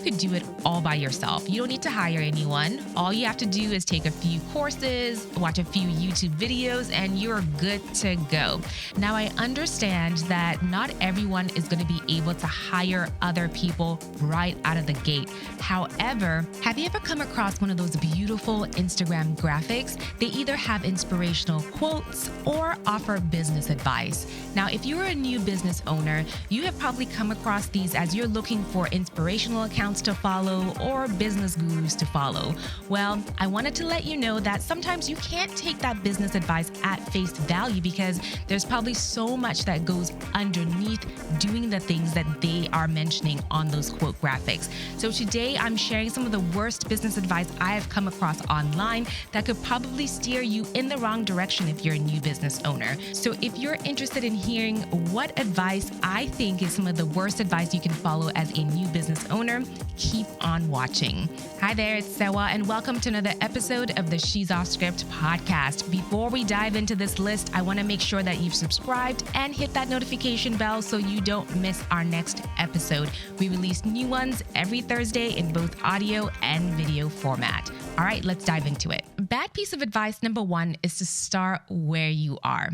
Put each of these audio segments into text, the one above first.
could do it all by yourself. You don't need to hire anyone. All you have to do is take a few courses, watch a few YouTube videos, and you're good to go. Now, I understand that not everyone is going to be able to hire other people right out of the gate. However, have you ever come across one of those beautiful Instagram graphics? They either have inspirational quotes or offer business advice. Now, if you're a new business owner, you have probably come across these as you're looking for inspirational accounts to follow or business gurus to follow. Well, I wanted to let you know that sometimes you can't take that business advice at face value because there's probably so much that goes underneath doing the things that they are mentioning on those quote graphics. So today I'm sharing some of the worst business advice I have come across online that could probably steer you in the wrong direction if you're a new business owner. So if you're interested in hearing what advice I think is some of the worst advice you can follow as a new business owner, keep on watching. Hi there, it's Sewa, and welcome to another episode of the She's Off Script podcast. Before we dive into this list, I want to make sure that you've subscribed and hit that notification bell so you don't miss our next episode. We release new ones every Thursday in both audio and video format. All right, let's dive into it. Bad piece of advice number one is to start where you are.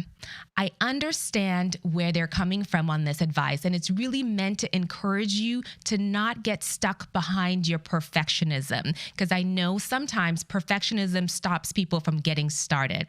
I understand where they're coming from on this advice, and it's really meant to encourage you to not get stuck behind your perfectionism, because I know sometimes perfectionism stops people from getting started.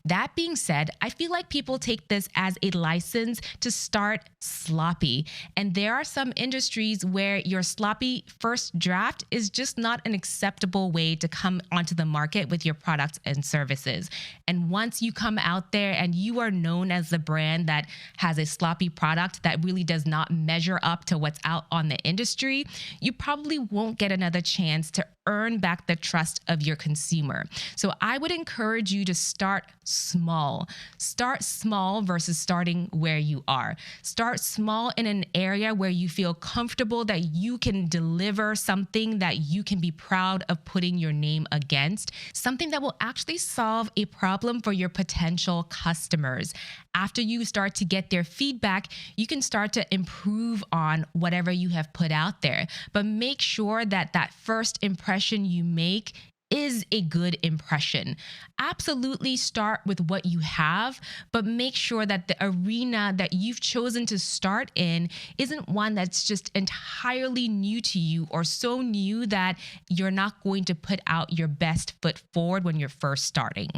That being said, I feel like people take this as a license to start sloppy, and there are some industries where your sloppy first draft is just not an acceptable way to come onto the market with your products and services. And once you come out there and you are known as the brand that has a sloppy product that really does not measure up to what's out on the industry, you probably won't get another chance to earn back the trust of your consumer. So I would encourage you to start small. Start small versus starting where you are. Start small in an area where you feel comfortable that you can deliver something that you can be proud of putting your name against, something that will actually solve a problem for your potential customers. After you start to get their feedback, you can start to improve on whatever you have put out there. But make sure that that first impression you make is a good impression. Absolutely start with what you have, but make sure that the arena that you've chosen to start in isn't one that's just entirely new to you or so new that you're not going to put out your best foot forward when you're first starting.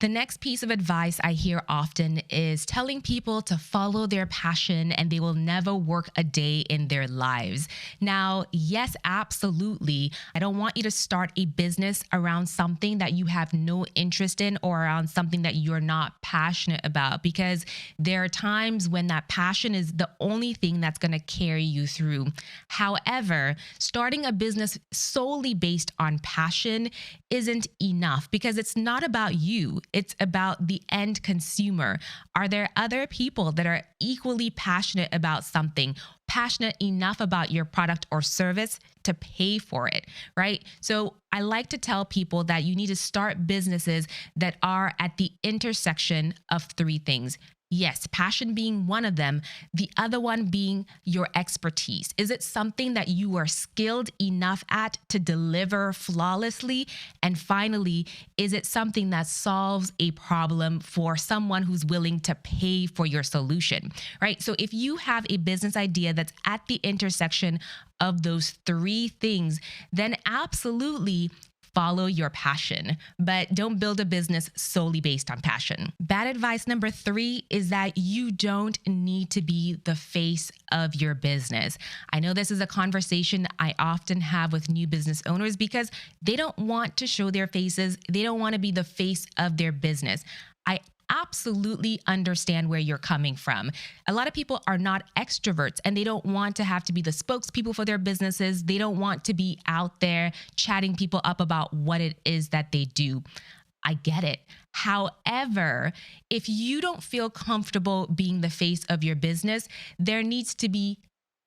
The next piece of advice I hear often is telling people to follow their passion and they will never work a day in their lives. Now, yes, absolutely. I don't want you to start a business around something that you have no interest in or around something that you're not passionate about, because there are times when that passion is the only thing that's going to carry you through. However, starting a business solely based on passion isn't enough because it's not about you. It's about the end consumer. Are there other people that are equally passionate about something, passionate enough about your product or service to pay for it, right? So I like to tell people that you need to start businesses that are at the intersection of three things. Yes, passion being one of them, the other one being your expertise. Is it something that you are skilled enough at to deliver flawlessly? And finally, is it something that solves a problem for someone who's willing to pay for your solution, right? So if you have a business idea that's at the intersection of those three things, then absolutely follow your passion, but don't build a business solely based on passion. Bad advice number three is that you don't need to be the face of your business. I know this is a conversation I often have with new business owners because they don't want to show their faces. They don't want to be the face of their business. I absolutely understand where you're coming from. A lot of people are not extroverts and they don't want to have to be the spokespeople for their businesses. They don't want to be out there chatting people up about what it is that they do. I get it. However, if you don't feel comfortable being the face of your business, there needs to be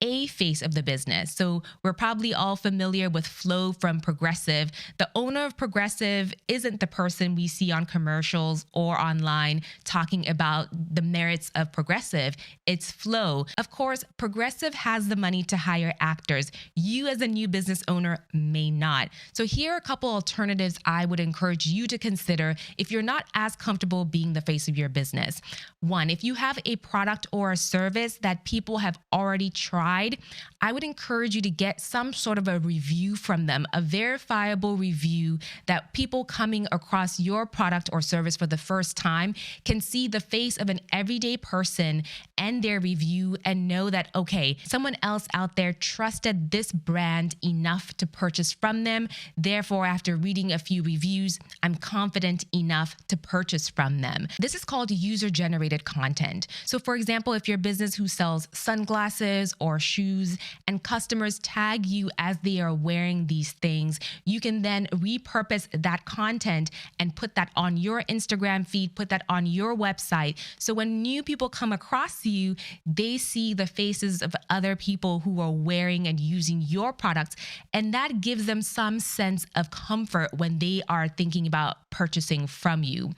a face of the business. So we're probably all familiar with Flo from Progressive. The owner of Progressive isn't the person we see on commercials or online talking about the merits of Progressive. It's Flo. Of course, Progressive has the money to hire actors. You as a new business owner may not. So here are a couple alternatives I would encourage you to consider if you're not as comfortable being the face of your business. One, if you have a product or a service that people have already tried, I would encourage you to get some sort of a review from them, a verifiable review that people coming across your product or service for the first time can see the face of an everyday person and their review and know that, okay, someone else out there trusted this brand enough to purchase from them. Therefore, after reading a few reviews, I'm confident enough to purchase from them. This is called user-generated content. So for example, if you're a business who sells sunglasses or shoes and customers tag you as they are wearing these things, you can then repurpose that content and put that on your Instagram feed, put that on your website. So when new people come across you, they see the faces of other people who are wearing and using your products, and that gives them some sense of comfort when they are thinking about purchasing from you.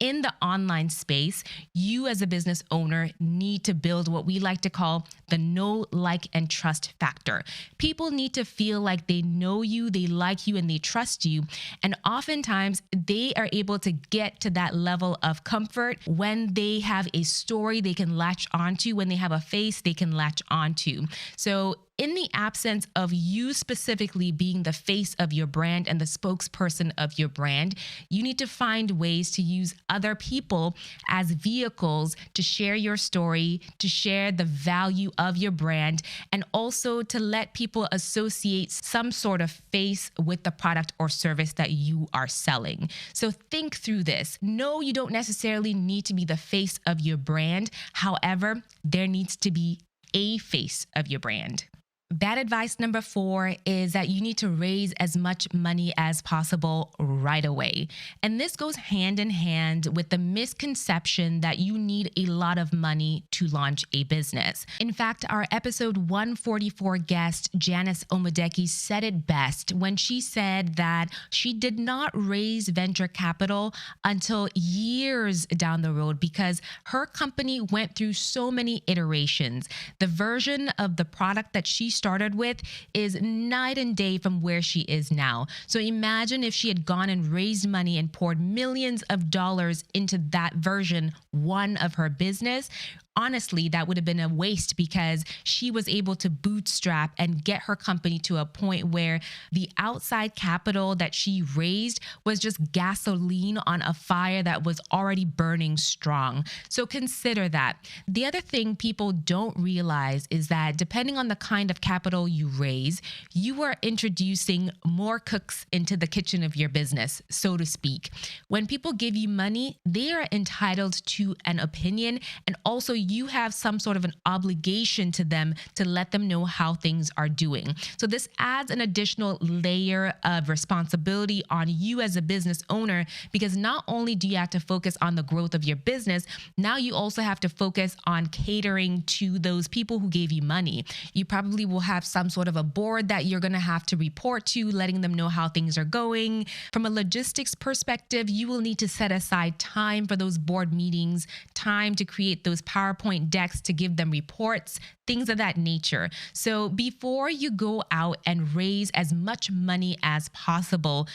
In the online space, you as a business owner need to build what we like to call the know, like, and trust factor. People need to feel like they know you, they like you, and they trust you. And oftentimes they are able to get to that level of comfort when they have a story they can latch onto, when they have a face they can latch onto. So in the absence of you specifically being the face of your brand and the spokesperson of your brand, you need to find ways to use other people as vehicles to share your story, to share the value of your brand, and also to let people associate some sort of face with the product or service that you are selling. So think through this. No, you don't necessarily need to be the face of your brand. However, there needs to be a face of your brand. Bad advice number 4 is that you need to raise as much money as possible right away. And this goes hand in hand with the misconception that you need a lot of money to launch a business. In fact, our episode 144 guest, Janice Omodeki, said it best when she said that she did not raise venture capital until years down the road because her company went through so many iterations. The version of the product that she started with is night and day from where she is now. So imagine if she had gone and raised money and poured millions of dollars into that version one of her business. Honestly, that would have been a waste because she was able to bootstrap and get her company to a point where the outside capital that she raised was just gasoline on a fire that was already burning strong. So consider that. The other thing people don't realize is that depending on the kind of capital you raise, you are introducing more cooks into the kitchen of your business, so to speak. When people give you money, they are entitled to an opinion, and also you have some sort of an obligation to them to let them know how things are doing. So this adds an additional layer of responsibility on you as a business owner, because not only do you have to focus on the growth of your business, now you also have to focus on catering to those people who gave you money. You probably will have some sort of a board that you're going to have to report to, letting them know how things are going. From a logistics perspective, you will need to set aside time for those board meetings, time to create those PowerPoint decks to give them reports, things of that nature. So before you go out and raise as much money as possible,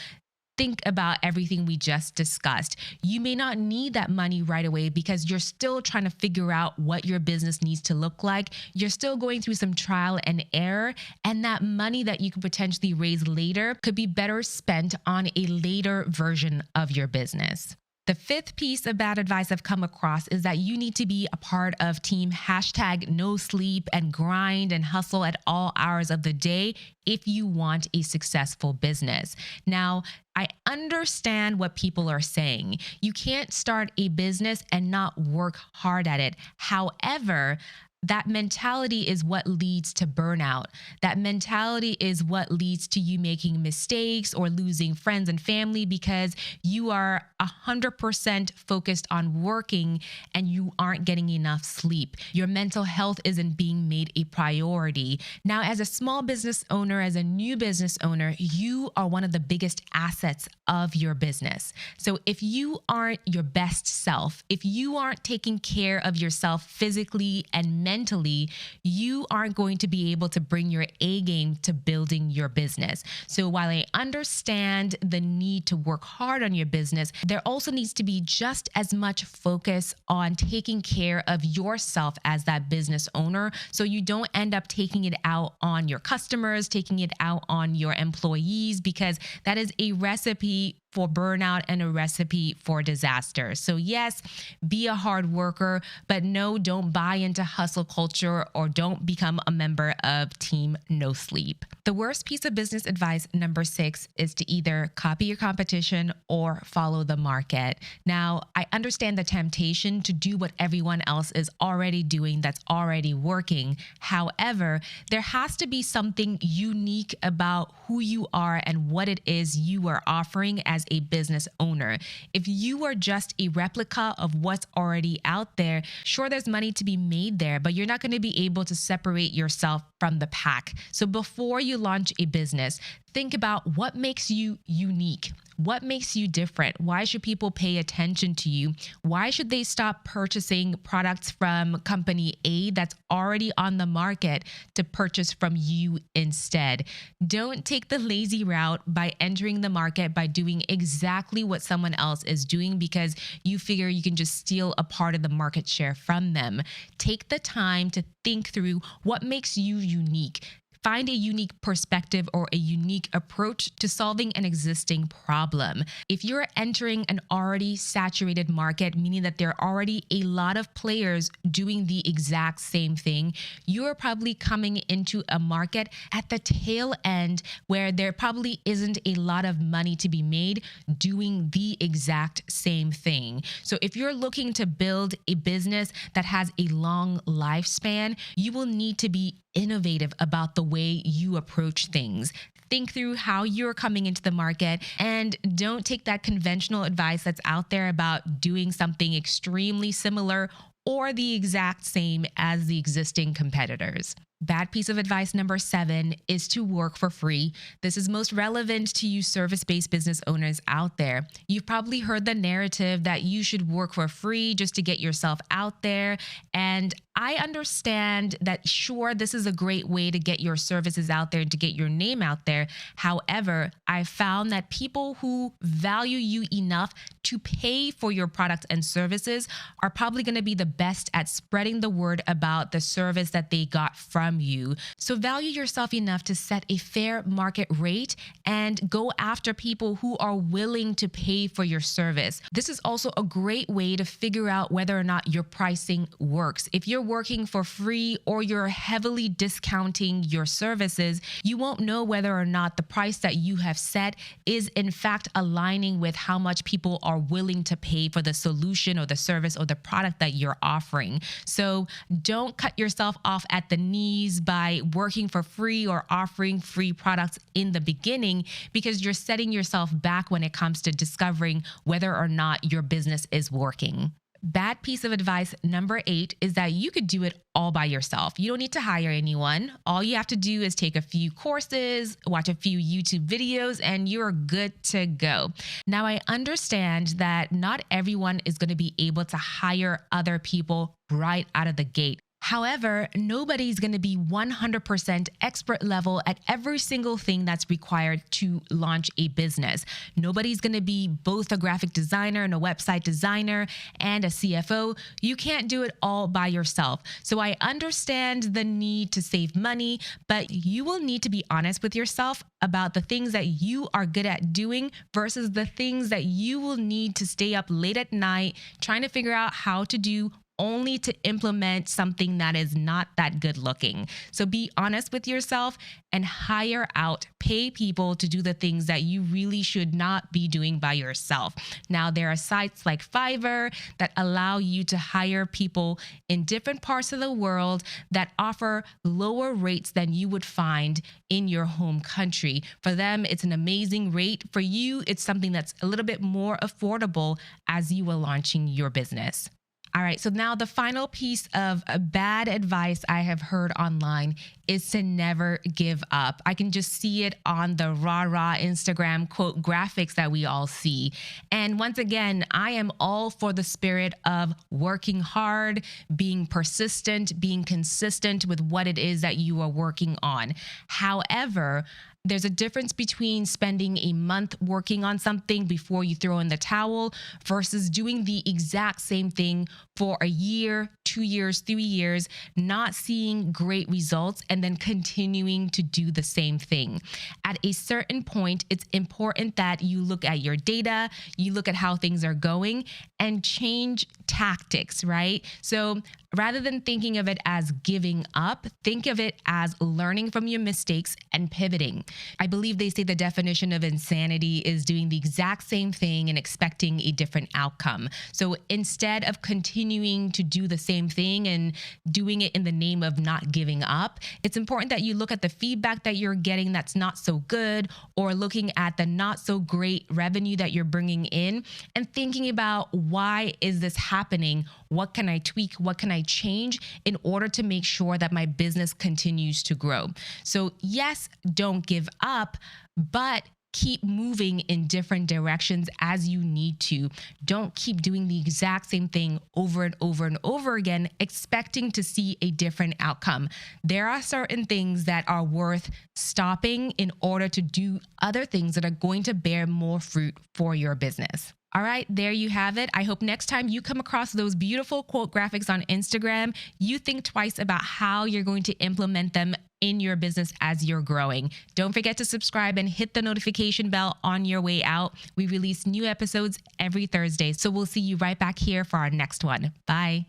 think about everything we just discussed. You may not need that money right away because you're still trying to figure out what your business needs to look like. You're still going through some trial and error, and that money that you could potentially raise later could be better spent on a later version of your business. The 5th piece of bad advice I've come across is that you need to be a part of team #NoSleep and grind and hustle at all hours of the day if you want a successful business. Now, I understand what people are saying. You can't start a business and not work hard at it. However, That mentality is what leads to burnout. That mentality is what leads to you making mistakes or losing friends and family because you are 100% focused on working and you aren't getting enough sleep. Your mental health isn't being made a priority. Now, as a small business owner, as a new business owner, you are one of the biggest assets of your business. So if you aren't your best self, if you aren't taking care of yourself physically and mentally, you aren't going to be able to bring your A game to building your business. So while I understand the need to work hard on your business, there also needs to be just as much focus on taking care of yourself as that business owner, so you don't end up taking it out on your customers, taking it out on your employees, because that is a recipe for burnout and a recipe for disaster. So yes, be a hard worker, but no, don't buy into hustle culture or don't become a member of Team No Sleep. The worst piece of business advice, number 6, is to either copy your competition or follow the market. Now, I understand the temptation to do what everyone else is already doing that's already working. However, there has to be something unique about who you are and what it is you are offering as a business owner. If you are just a replica of what's already out there, sure, there's money to be made there, but you're not going to be able to separate yourself from the pack. So before you launch a business, think about what makes you unique. What makes you different? Why should people pay attention to you? Why should they stop purchasing products from company A that's already on the market to purchase from you instead? Don't take the lazy route by entering the market by doing exactly what someone else is doing because you figure you can just steal a part of the market share from them. Take the time to think through what makes you unique. Find a unique perspective or a unique approach to solving an existing problem. If you're entering an already saturated market, meaning that there are already a lot of players doing the exact same thing, you're probably coming into a market at the tail end where there probably isn't a lot of money to be made doing the exact same thing. So if you're looking to build a business that has a long lifespan, you will need to be innovative about the way you approach things. Think through how you're coming into the market and don't take that conventional advice that's out there about doing something extremely similar or the exact same as the existing competitors. Bad piece of advice number 7 is to work for free. This is most relevant to you service-based business owners out there. You've probably heard the narrative that you should work for free just to get yourself out there. And I understand that, sure, this is a great way to get your services out there and to get your name out there. However, I found that people who value you enough to pay for your products and services are probably going to be the best at spreading the word about the service that they got from you. So value yourself enough to set a fair market rate and go after people who are willing to pay for your service. This is also a great way to figure out whether or not your pricing works. If you're working for free or you're heavily discounting your services, you won't know whether or not the price that you have set is in fact aligning with how much people are willing to pay for the solution or the service or the product that you're offering. So don't cut yourself off at the knees by working for free or offering free products in the beginning, because you're setting yourself back when it comes to discovering whether or not your business is working. Bad piece of advice number 8 is that you could do it all by yourself. You don't need to hire anyone. All you have to do is take a few courses, watch a few YouTube videos, and you're good to go. Now, I understand that not everyone is going to be able to hire other people right out of the gate. However, nobody's going to be 100% expert level at every single thing that's required to launch a business. Nobody's going to be both a graphic designer and a website designer and a CFO. You can't do it all by yourself. So I understand the need to save money, but you will need to be honest with yourself about the things that you are good at doing versus the things that you will need to stay up late at night trying to figure out how to do only to implement something that is not that good looking. So be honest with yourself and hire out, pay people to do the things that you really should not be doing by yourself. Now, there are sites like Fiverr that allow you to hire people in different parts of the world that offer lower rates than you would find in your home country. For them, it's an amazing rate. For you, it's something that's a little bit more affordable as you are launching your business. All right, so now the final piece of bad advice I have heard online is to never give up. I can just see it on the rah-rah Instagram quote graphics that we all see. And once again, I am all for the spirit of working hard, being persistent, being consistent with what it is that you are working on. However, there's a difference between spending a month working on something before you throw in the towel versus doing the exact same thing for a year, 2 years, 3 years, not seeing great results, and then continuing to do the same thing. At a certain point, it's important that you look at your data, you look at how things are going, and change tactics, right? So rather than thinking of it as giving up, think of it as learning from your mistakes and pivoting. I believe they say the definition of insanity is doing the exact same thing and expecting a different outcome. So instead of continuing to do the same thing and doing it in the name of not giving up, it's important that you look at the feedback that you're getting that's not so good, or looking at the not so great revenue that you're bringing in and thinking about, why is this happening? What can I tweak? What can I change in order to make sure that my business continues to grow? So yes, don't give up, but keep moving in different directions as you need to. Don't keep doing the exact same thing over and over and over again, expecting to see a different outcome. There are certain things that are worth stopping in order to do other things that are going to bear more fruit for your business. All right, there you have it. I hope next time you come across those beautiful quote graphics on Instagram, you think twice about how you're going to implement them in your business as you're growing. Don't forget to subscribe and hit the notification bell on your way out. We release new episodes every Thursday, so we'll see you right back here for our next one. Bye.